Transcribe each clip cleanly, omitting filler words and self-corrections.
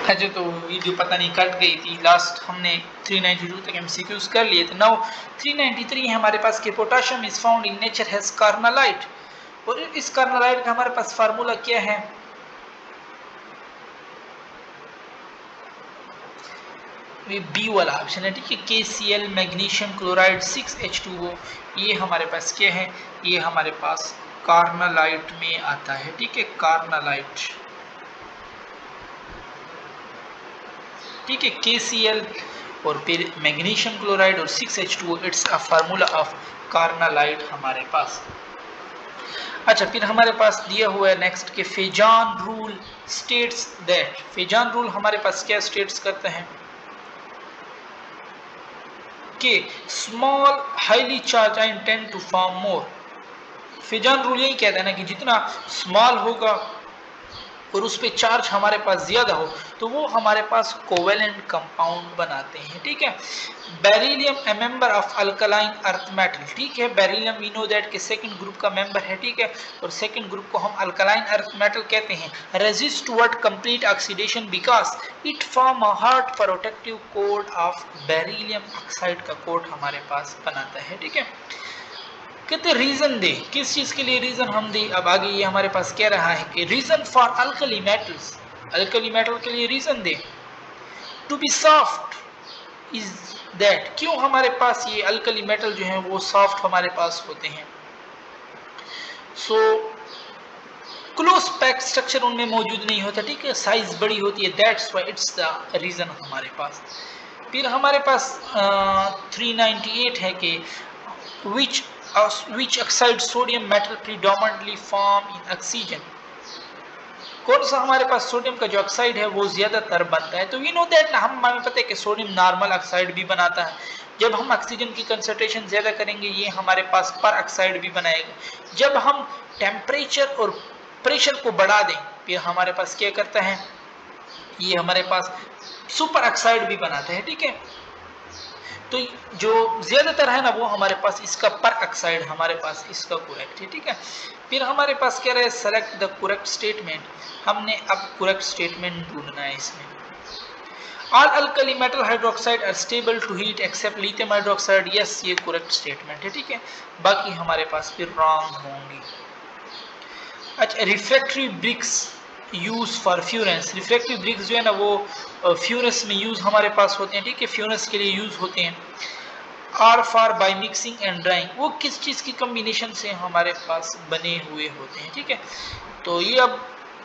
अच्छा तो वीडियो पता नहीं कट गई थी, लास्ट हमने 392 तक एमसीक्यूज कर लिए थे। नाउ 393 है हमारे पास कि potassium is found in nature has carnallite, और इस कार्नालाइट का हमारे पास फार्मूला क्या है? बी वाला ऑप्शन है, ठीक है, KCl मैग्नीशियम क्लोराइड 6H2O, ये हमारे पास क्या है? ये हमारे पास कार्नालाइट में आता है, ठीक है, कार्नालाइट, ठीक है, KCl और फिर मैग्नीशियम क्लोराइड और 6H2O, it's a formula of carnallite हमारे पास। अच्छा फिर हमारे पास दिया हुआ है नेक्स्ट के Fajans rule states that, Fajans rule हमारे पास क्या स्टेट्स करते हैं कि small highly charge ion tend to form more. Fajans rule यही कहता है ना कि जितना स्मॉल होगा और उस पे चार्ज हमारे पास ज्यादा हो तो वो हमारे पास कोवेलेंट कंपाउंड बनाते हैं, ठीक है। Beryllium A member of alkaline earth metal, ठीक है, बेरिलियम वी नो दैट के सेकंड ग्रुप का मेंबर है, ठीक है, और सेकंड ग्रुप को हम अल्कलाइन अर्थ मेटल कहते हैं। Resist toward complete oxidation because it form a hard protective coat of beryllium oxide का कोट हमारे पास बनाता है, ठीक है। कहते रीजन दे, किस चीज के लिए रीजन हम दे, अब आगे ये हमारे पास कह रहा है कि reason for alkali metals, alkali metal के लिए reason they to be soft is that, क्यों हमारे पास ये अल्कली मेटल जो है वो सॉफ्ट हमारे पास होते हैं? सो क्लोज पैक्ड स्ट्रक्चर उनमें मौजूद नहीं होता, ठीक है, साइज बड़ी होती है, that's why it's the reason हमारे पास। फिर हमारे पास 398 है कि which oxide sodium metal predominantly form in oxygen, कौन सा हमारे पास सोडियम का जो ऑक्साइड है वो ज्यादातर बनता है? तो वी नो दैट ना, हमें पता है कि सोडियम नॉर्मल ऑक्साइड भी बनाता है, जब हम ऑक्सीजन की कंसंट्रेशन ज्यादा करेंगे ये हमारे पास पर ऑक्साइड भी बनाएगा, जब हम टेम्परेचर और प्रेशर को बढ़ा दें फिर हमारे पास क्या करता है, ये हमारे पास सुपर ऑक्साइड भी बनाता है, ठीक है। तो जो ज्यादातर है ना वो हमारे पास इसका पर ऑक्साइड हमारे पास इसका करेक्ट है, ठीक है। फिर हमारे पास कह रहे हैं सेलेक्ट द करेक्ट स्टेटमेंट, हमने अब करेक्ट स्टेटमेंट ढूंढना है इसमें। All alkali metal hydroxide are stable to heat except lithium hydroxide, yes ये करेक्ट स्टेटमेंट है, ठीक है, बाकी हमारे पास फिर रॉन्ग होंगी। अच्छा refractory bricks use for furnace, refractive bricks जो है ना वो फ्यूरेंस में यूज हमारे पास होते हैं, ठीक है, फ्यूरेंस के लिए यूज होते हैं। Are for by mixing and drying, वो किस चीज की कॉम्बिनेशन से हमारे पास बने हुए होते हैं, ठीक है। तो ये अब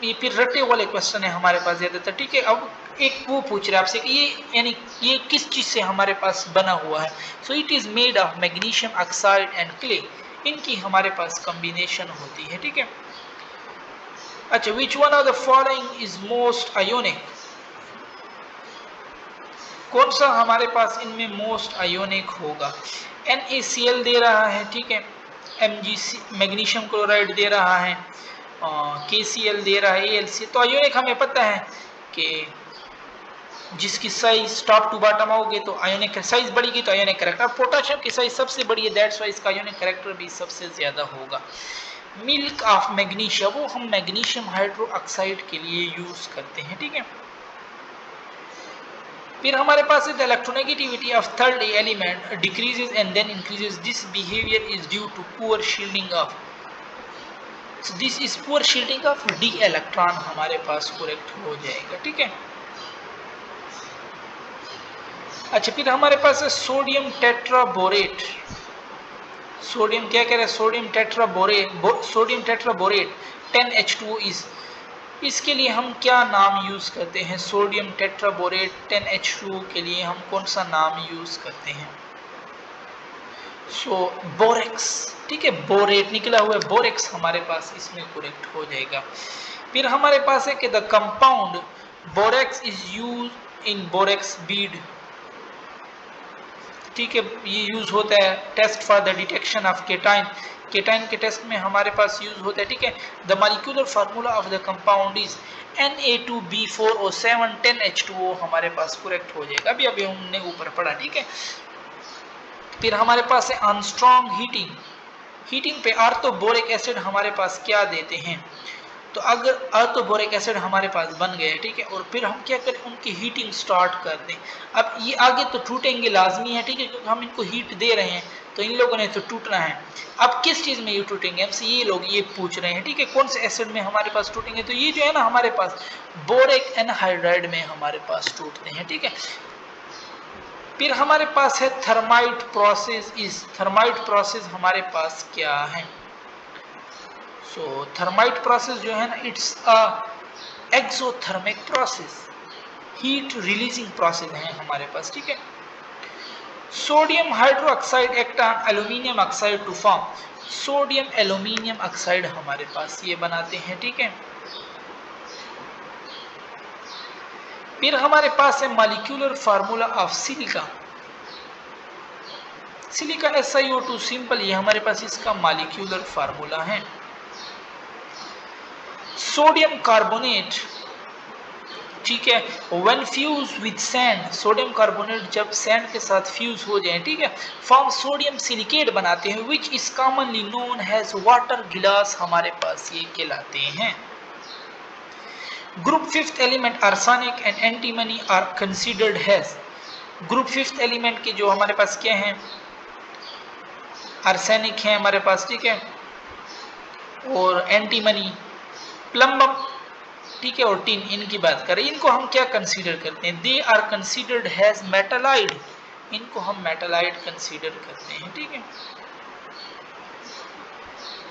ये फिर रटे वाले क्वेश्चन है हमारे पास ज्यादातर, ठीक है। अब एक वो पूछ रहे आपसे कि ये यानी ये किस चीज से हमारे पास बना हुआ है, so it is made of magnesium oxide and clay, इनकी हमारे पास कॉम्बिनेशन होती है, ठीक है। अच्छा which one of the following is most ionic, कौन सा हमारे पास इनमें मोस्ट आयोनिक होगा? NaCl दे रहा है, ठीक है, MgC मैग्नीशियम क्लोराइड दे रहा है, KCl दे रहा है, AlC, तो आयोनिक हमें पता है कि जिसकी साइज टॉप टू बॉटम आओगे तो आयोनिक साइज बढ़ेगी तो आयोनिक कैरेक्टर, पोटाशियम की साइज सबसे बड़ी है दैट्स व्हाई इसका आयोनिक कैरेक्टर भी सबसे ज्यादा होगा। मिल्क ऑफ मैग्नीशिया, वो हम मैग्नीशियम हाइड्रो ऑक्साइड के लिए यूज करते हैं, ठीक है। फिर हमारे पास है the electronegativity of third element decreases and then increases, this behaviour is due to poor shielding of, so this is poor shielding of d electron हमारे पास करेक्ट हो जाएगा, ठीक है। अच्छा फिर हमारे पास है सोडियम टेट्राबोरेट, सोडियम क्या कह रहे हैं, sodium tetraborate, sodium tetraborate 10H2O is, इसके लिए हम क्या नाम यूज करते हैं? सोडियम टेट्राबोरेट 10H2O के लिए हम कौन सा नाम यूज करते हैं? सो बोरेक्स, ठीक है, बोरेट निकला हुआ है, बोरेक्स हमारे पास इसमें करेक्ट हो जाएगा। फिर हमारे पास है कि the compound borax is use in borax bead, ठीक है, ये यूज होता है test for the detection of cation, cation के टेस्ट में हमारे पास यूज होता है, ठीक है। The molecular formula of the compound is Na2B4O7 10H2O हमारे पास करेक्ट हो जाएगा, अभी अभी हमने ऊपर पढ़ा, ठीक है। फिर हमारे पास है आर्मस्ट्रांग हीटिंग, हीटिंग पे आर्थोबोरिक एसिड हमारे पास क्या देते हैं? तो अगर ऑर्थोबोरिक एसिड हमारे पास बन गए, ठीक है, और फिर हम क्या करें, उनकी हीटिंग स्टार्ट कर दें। अब ये आगे तो टूटेंगे लाजमी है, ठीक है, क्योंकि हम इनको हीट दे रहे हैं तो इन लोगों ने तो टूटना है। अब किस चीज़ में ये टूटेंगे, हमसे ये लोग ये पूछ रहे हैं, ठीक है, कौन से एसिड में हमारे पास टूटेंगे, तो ये जो है ना हमारे पास बोरिक एनहाइड्राइड में हमारे पास टूटते हैं, ठीक है। फिर हमारे पास है थर्माइट प्रोसेस। इस थर्माइट प्रोसेस हमारे पास क्या है, सो थर्माइट प्रोसेस जो है ना, it's a exothermic process, heat releasing process है हमारे पास, ठीक है। Sodium hydroxide act on aluminium oxide to form, sodium aluminium oxide हमारे पास ये बनाते हैं, ठीक है। फिर हमारे पास है molecular formula of silica, silica SiO2 simple, ये हमारे पास इसका मॉलिक्यूलर फार्मूला है। सोडियम कार्बोनेट, ठीक है, when fuse with sand, sodium carbonate जब सैंड के साथ फ्यूज हो जाए, ठीक है, फॉर्म सोडियम सिलिकेट बनाते हैं, which is commonly known as water glass हमारे पास ये कहलाते हैं। Group fifth element arsenic and antimony are considered has, group fifth element के जो हमारे पास क्या हैं, आर्सेनिक है हमारे पास, ठीक है, और एंटीमनी, प्लम्बम, ठीक है, और टिन, इनकी बात करें, इनको हम क्या कंसीडर करते हैं, दे आर कंसीडर्ड हैज मेटालाइड, इनको हम मेटालाइड कंसीडर करते हैं, ठीक है।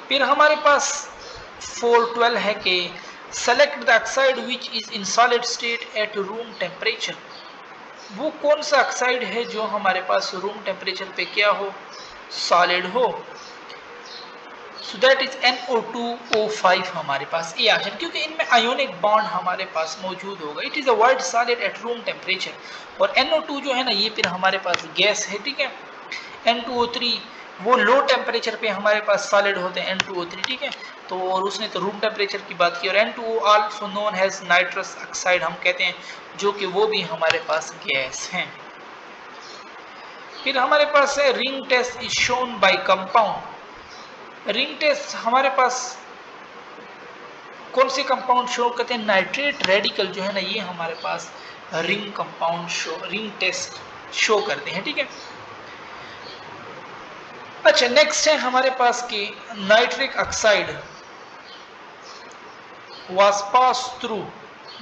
फिर हमारे पास 412 है कि select the oxide which is in solid state at room temperature, वो कौन सा ऑक्साइड है जो हमारे पास रूम टेम्परेचर पे क्या हो, सॉलिड हो, सो दैट इज NO2O5 हमारे पास ये ऑप्शन, क्योंकि इनमें आयोनिक बॉन्ड हमारे पास मौजूद होगा। It is a white solid at room temperature, और NO2 जो है ना ये फिर हमारे पास गैस है, ठीक है। N2O3 वो लो टेम्परेचर पे हमारे पास सॉलिड होते हैं, N2O3, ठीक है, तो और उसने तो रूम टेम्परेचर की बात की। और N2O also known has nitrous oxide हम कहते हैं, जो कि वो भी हमारे पास गैस हैं। फिर हमारे पास है ring test is shown by compound, ring test हमारे पास कौन से कंपाउंड शो करते हैं, नाइट्रेट रेडिकल जो है ना ये हमारे पास ring compound show, ring test show करते हैं, ठीक है। अच्छा, नेक्स्ट है हमारे पास कि nitric oxide was pass through,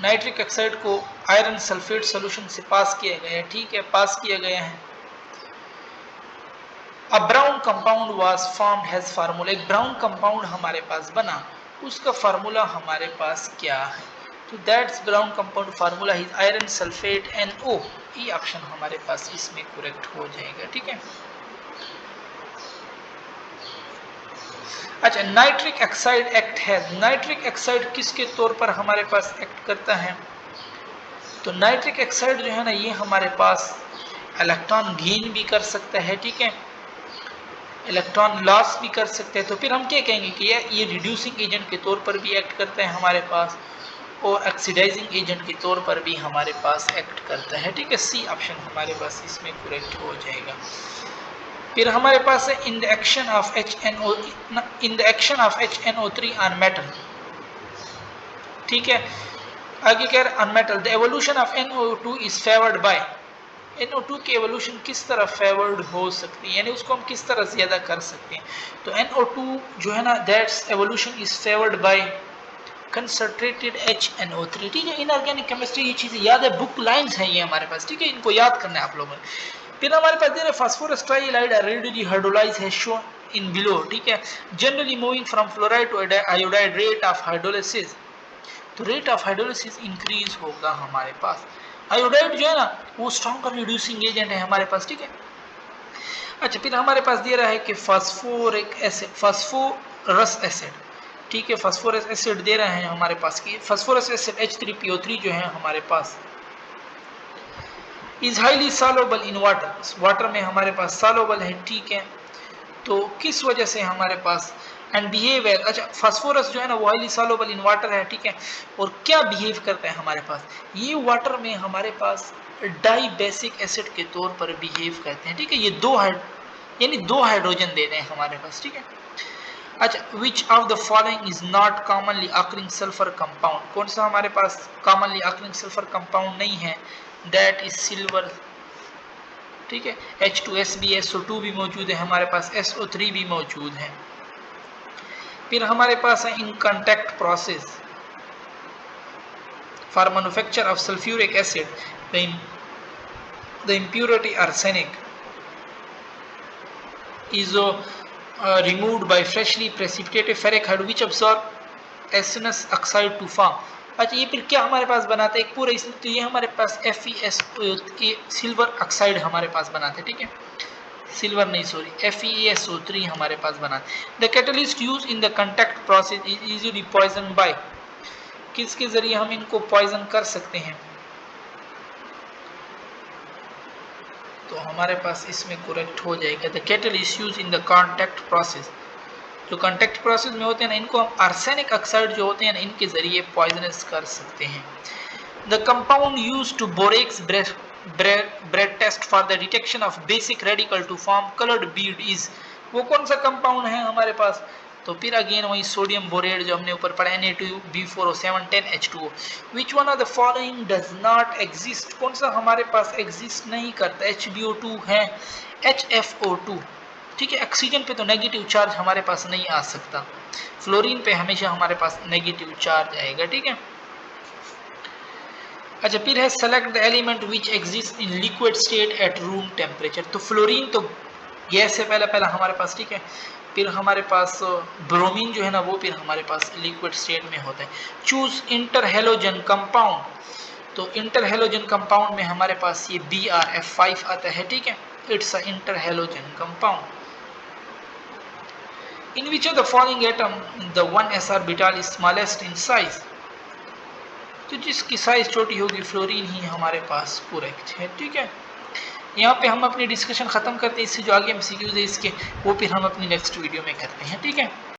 nitric oxide को आयरन सल्फेट सॉल्यूशन से पास किया गया है, ठीक है, पास किया गया है। A brown compound was formed has formula, एक ब्राउन कंपाउंड हमारे पास बना, उसका फार्मूला हमारे पास क्या है, तो that's brown compound formula is iron sulphate NO, ये ऑप्शन हमारे पास इसमें करेक्ट हो जाएगा, ठीक है। अच्छा, नाइट्रिक ऑक्साइड एक्ट है, नाइट्रिक ऑक्साइड किसके तौर पर हमारे पास एक्ट करता है, तो नाइट्रिक ऑक्साइड जो है ना ये हमारे पास इलेक्ट्रॉन गेन भी कर सकता है, ठीक है, इलेक्ट्रॉन लॉस भी कर सकते हैं। तो फिर हम क्या कहेंगे कि ये रिड्यूसिंग एजेंट के तौर पर भी एक्ट करता है हमारे पास, और ऑक्सीडाइजिंग एजेंट के तौर पर भी हमारे पास एक्ट करता है, ठीक है। सी ऑप्शन हमारे पास इसमें करेक्ट हो जाएगा। फिर हमारे पास है in the action of HNO3 on metal, ठीक है, आगे कह रहे on metal the evolution of NO2 is favoured by, NO2 की एवोल्यूशन किस तरह फेवर्ड हो सकती है, यानी उसको हम किस तरह ज्यादा कर सकते हैं, तो NO2 जो है ना that's evolution is favoured by concentrated HNO3, ठीक है। इनऑर्गेनिक केमिस्ट्री ये चीजें याद है, बुक लाइंस हैं ये हमारे पास, ठीक है, इनको याद करना है आप लोगों ने। फिर हमारे पास दे रहे फास्फोरस ट्राइआइड रेडियली हाइड्रोलाइज है शोन इन बिलो, ठीक है, generally moving from fluoride to iodide, rate of hydrolysis, तो रेट ऑफ हाइड्रोलिसिस इंक्रीज होगा हमारे पास। आयोडाइड जो है ना वो स्ट्रॉन्गर रिड्यूसिंग एजेंट है हमारे पास, ठीक है। अच्छा, फिर हमारे पास दे रहा है कि फास्फोरिक एसिड, फास्फोरस एसिड, ठीक है, फास्फोरस एसिड दे रहे हैं हमारे पास की फास्फोरस एसिड H3PO3 जो है हमारे पास is highly soluble in water, water में हमारे पास सॉल्युबल है, ठीक है, तो किस वजह से हमारे पास एंड बिहेवियर, अच्छा फास्फोरस जो है ना वो हाईली सॉल्युबल इन वाटर है, ठीक है, और क्या बिहेव करता है हमारे पास, ये वाटर में हमारे पास डाई बेसिक एसिड के तौर पर बिहेव करते हैं, ठीक है, ये यानी दो हाइड्रोजन दे रहे हैं हमारे पास, ठीक है। अच्छा, विच of the following is not commonly occurring sulphur compound, कौन सा हमारे पास कॉमनली अकरिंग सल्फर कंपाउंड नहीं है? That is silver. ठीक है, H2SB SO2 भी मौजूद है हमारे पास, SO3 भी मौजूद है। फिर हमारे पास है in contact process for manufacture of sulphuric acid the impurity arsenic is removed by freshly precipitated ferric hydride which absorb arsenic oxide to form। अच्छा, ये फिर क्या हमारे पास बनाते हैं एक पूरा, इसमें तो ये हमारे पास FeS सिल्वर ऑक्साइड हमारे पास बनाते हैं। ठीक है, सिल्वर नहीं सॉरी FeSO3 हमारे पास बनाते। The catalyst use in the contact process is easily poison by, किसके जरिए हम इनको पॉइजन कर सकते हैं? तो हमारे पास इसमें करेक्ट हो जाएगा the kettle is use in the contact process. जो कांटेक्ट प्रोसेस में होते हैं ना, इनको हम आर्सेनिक ऑक्साइड जो होते हैं ना, इनके जरिए पॉइजनस कर सकते हैं। The compound use to borax bead test for the detection of basic radical to form coloured bead is, वो कौन सा कंपाउंड है हमारे पास? तो फिर अगेन वही सोडियम बोरेट जो हमने ऊपर पढ़ा Na2B4O7 10H2O। Which one of the following does not exist, कौन सा हमारे पास एग्जिस्ट नहीं करता? HbO2 है, HFO2। ठीक है, ऑक्सीजन पे तो नेगेटिव चार्ज हमारे पास नहीं आ सकता, फ्लोरीन पे हमेशा हमारे पास नेगेटिव चार्ज आएगा। ठीक है, अच्छा फिर है select the element which exist in liquid state at room temperature. तो फ्लोरीन तो गैस से पहला हमारे पास। ठीक है, फिर हमारे पास ब्रोमीन जो है ना, वो फिर हमारे पास लिक्विड स्टेट में होता है। चूज इंटरहेलोजन कंपाउंड, तो इंटरहेलोजन कंपाउंड में हमारे पास ये BrF5 आता है। ठीक है, it's a interhalogen compound. In which of the following atom the 1s orbital is smallest in size, तो जिसकी साइज छोटी होगी फ्लोरीन ही हमारे पास करेक्ट है। ठीक है, यहाँ पे हम अपनी डिस्कशन खत्म करते हैं। इससे जो आगे MCQs है इसके, वो फिर हम अपनी नेक्स्ट वीडियो में करते हैं। ठीक है।